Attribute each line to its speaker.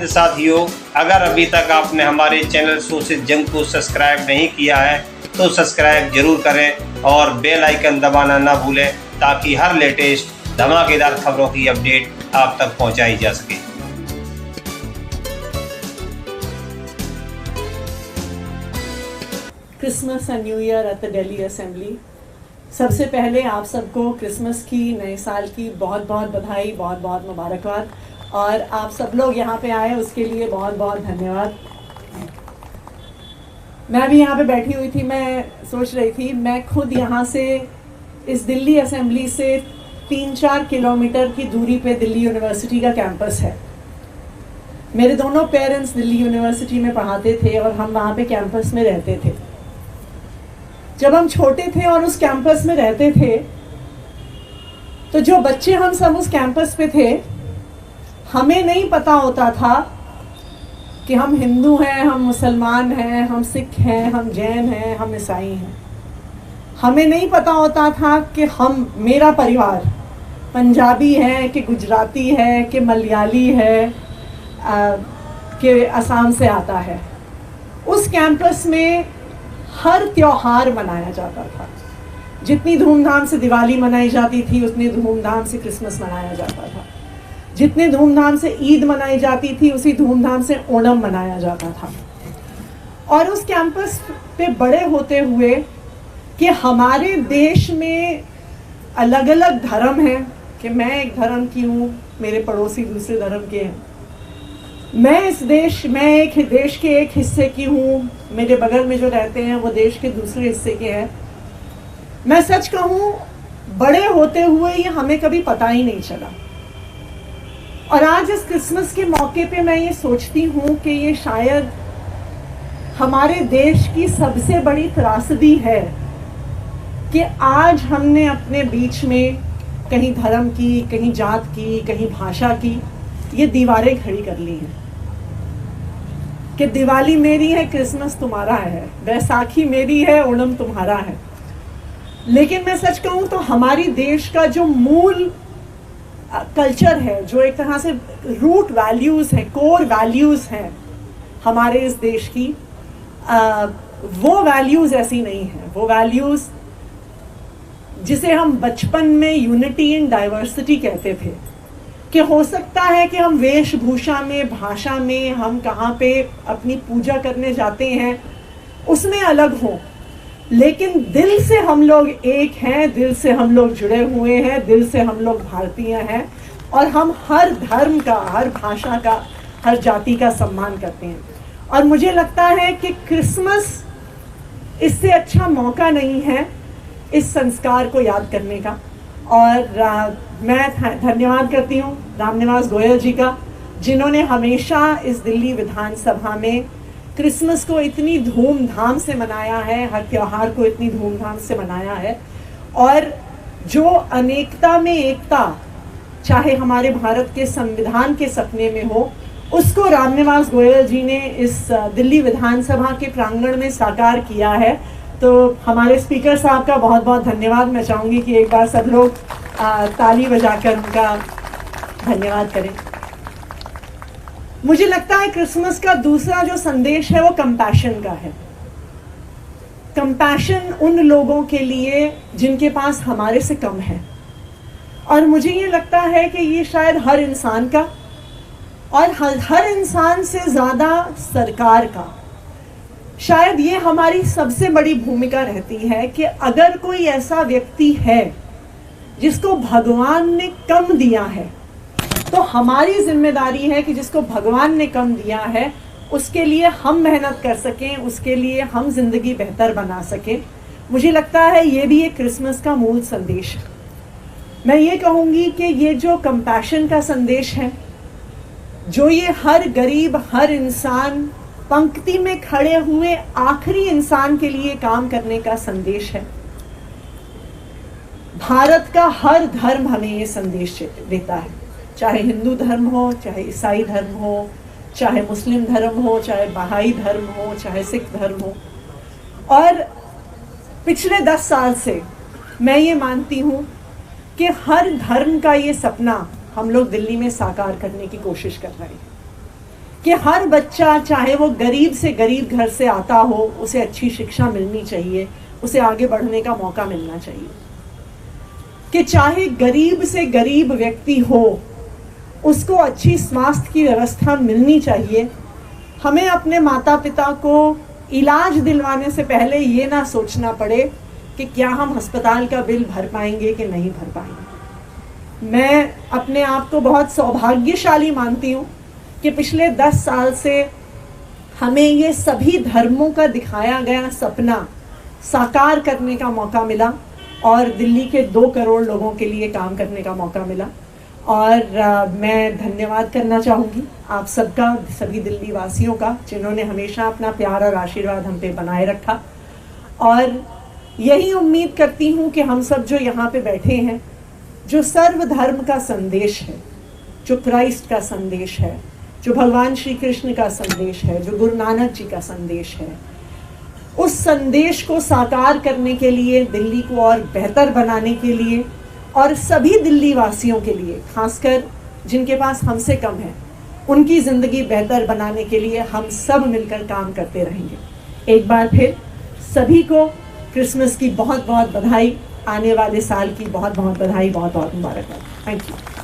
Speaker 1: साथियों, अगर अभी तक आपने हमारे चैनल सोशल जंग को सब्सक्राइब नहीं किया है तो सब्सक्राइब जरूर करें और बेल आइकन दबाना ना भूलें ताकि हर लेटेस्ट धमाकेदार खबरों की अपडेट आप तक पहुंचाई जा सके।
Speaker 2: Christmas and new year at the Delhi assembly. सबसे पहले आप सबको क्रिसमस की, नए साल की बहुत बहुत बधाई, बहुत बहुत मुबारकबाद। और आप सब लोग यहाँ पे आए उसके लिए बहुत बहुत धन्यवाद। मैं भी यहाँ पे बैठी हुई थी, मैं सोच रही थी, मैं खुद यहाँ से इस दिल्ली असेंबली से 3-4 किलोमीटर की दूरी पे दिल्ली यूनिवर्सिटी का कैंपस है। मेरे दोनों पेरेंट्स दिल्ली यूनिवर्सिटी में पढ़ाते थे और हम वहाँ पे कैंपस में रहते थे। जब हम छोटे थे और उस कैंपस में रहते थे तो जो बच्चे हम सब उस कैंपस पे थे, हमें नहीं पता होता था कि हम हिंदू हैं, हम मुसलमान हैं, हम सिख हैं, हम जैन हैं, हम ईसाई हैं। हमें नहीं पता होता था कि मेरा परिवार पंजाबी है कि गुजराती है कि मलयाली है कि असम से आता है। उस कैंपस में हर त्योहार मनाया जाता था। जितनी धूमधाम से दिवाली मनाई जाती थी उतनी धूमधाम से क्रिसमस मनाया जाता था। जितने धूमधाम से ईद मनाई जाती थी उसी धूमधाम से ओणम मनाया जाता था। और उस कैंपस पे बड़े होते हुए कि हमारे देश में अलग अलग धर्म हैं, कि मैं एक धर्म की हूँ, मेरे पड़ोसी दूसरे धर्म के हैं, मैं एक देश के एक हिस्से की हूँ, मेरे बगल में जो रहते हैं वो देश के दूसरे हिस्से के हैं। मैं सच कहूँ, बड़े होते हुए ये हमें कभी पता ही नहीं चला। और आज इस क्रिसमस के मौके पे मैं ये सोचती हूँ कि ये शायद हमारे देश की सबसे बड़ी त्रासदी है कि आज हमने अपने बीच में कहीं धर्म की, कहीं जात की, कहीं भाषा की ये दीवारें खड़ी कर ली हैं कि दिवाली मेरी है, क्रिसमस तुम्हारा है, बैसाखी मेरी है, ओणम तुम्हारा है। लेकिन मैं सच कहूँ तो हमारी देश का जो मूल कल्चर है, जो एक तरह से रूट वैल्यूज़ है, कोर वैल्यूज़ हैं हमारे इस देश की, वो वैल्यूज़ ऐसी नहीं हैं। वो वैल्यूज़ जिसे हम बचपन में यूनिटी इन डाइवर्सिटी कहते थे, कि हो सकता है कि हम वेशभूषा में, भाषा में, हम कहाँ पे अपनी पूजा करने जाते हैं उसमें अलग हों, लेकिन दिल से हम लोग एक हैं, दिल से हम लोग जुड़े हुए हैं, दिल से हम लोग भारतीय हैं और हम हर धर्म का, हर भाषा का, हर जाति का सम्मान करते हैं। और मुझे लगता है कि क्रिसमस इससे अच्छा मौका नहीं है इस संस्कार को याद करने का। और मैं धन्यवाद करती हूँ रामनिवास गोयल जी का, जिन्होंने हमेशा इस दिल्ली विधानसभा में क्रिसमस को इतनी धूमधाम से मनाया है, हर त्योहार को इतनी धूमधाम से मनाया है। और जो अनेकता में एकता, चाहे हमारे भारत के संविधान के सपने में हो, उसको रामनिवास गोयल जी ने इस दिल्ली विधानसभा के प्रांगण में साकार किया है। तो हमारे स्पीकर साहब का बहुत बहुत धन्यवाद। मैं चाहूँगी कि एक बार सब लोग ताली बजाकर उनका धन्यवाद करें। मुझे लगता है क्रिसमस का दूसरा जो संदेश है वो कंपैशन का है। कंपैशन उन लोगों के लिए जिनके पास हमारे से कम है। और मुझे ये लगता है कि ये शायद हर इंसान का, और हर इंसान से ज़्यादा सरकार का, शायद ये हमारी सबसे बड़ी भूमिका रहती है कि अगर कोई ऐसा व्यक्ति है जिसको भगवान ने कम दिया है, तो हमारी जिम्मेदारी है कि जिसको भगवान ने कम दिया है उसके लिए हम मेहनत कर सकें, उसके लिए हम जिंदगी बेहतर बना सकें। मुझे लगता है ये भी एक क्रिसमस का मूल संदेश है। मैं ये कहूँगी कि ये जो कंपैशन का संदेश है, जो ये हर गरीब, हर इंसान, पंक्ति में खड़े हुए आखिरी इंसान के लिए काम करने का संदेश है, भारत का हर धर्म हमें ये संदेश देता है। चाहे हिंदू धर्म हो, चाहे ईसाई धर्म हो, चाहे मुस्लिम धर्म हो, चाहे बहाई धर्म हो, चाहे सिख धर्म हो। और पिछले 10 साल से मैं ये मानती हूँ कि हर धर्म का ये सपना हम लोग दिल्ली में साकार करने की कोशिश कर रहे हैं। कि हर बच्चा, चाहे वो गरीब से गरीब घर से आता हो, उसे अच्छी शिक्षा मिलनी चाहिए, उसे आगे बढ़ने का मौका मिलना चाहिए। कि चाहे गरीब से गरीब व्यक्ति हो, उसको अच्छी स्वास्थ्य की व्यवस्था मिलनी चाहिए। हमें अपने माता पिता को इलाज दिलवाने से पहले ये ना सोचना पड़े कि क्या हम अस्पताल का बिल भर पाएंगे कि नहीं भर पाएंगे। मैं अपने आप को बहुत सौभाग्यशाली मानती हूँ कि पिछले 10 साल से हमें ये सभी धर्मों का दिखाया गया सपना साकार करने का मौका मिला और दिल्ली के 2 करोड़ लोगों के लिए काम करने का मौका मिला। और मैं धन्यवाद करना चाहूँगी आप सबका, सभी दिल्ली वासियों का, जिन्होंने हमेशा अपना प्यार और आशीर्वाद हम पे बनाए रखा। और यही उम्मीद करती हूँ कि हम सब जो यहाँ पे बैठे हैं, जो सर्वधर्म का संदेश है, जो क्राइस्ट का संदेश है, जो भगवान श्री कृष्ण का संदेश है, जो गुरु नानक जी का संदेश है, उस संदेश को साकार करने के लिए, दिल्ली को और बेहतर बनाने के लिए और सभी दिल्ली वासियों के लिए, खासकर जिनके पास हमसे कम है, उनकी ज़िंदगी बेहतर बनाने के लिए हम सब मिलकर काम करते रहेंगे। एक बार फिर सभी को क्रिसमस की बहुत बहुत बधाई, आने वाले साल की बहुत बहुत बधाई, बहुत बहुत मुबारकबाद। Thank you.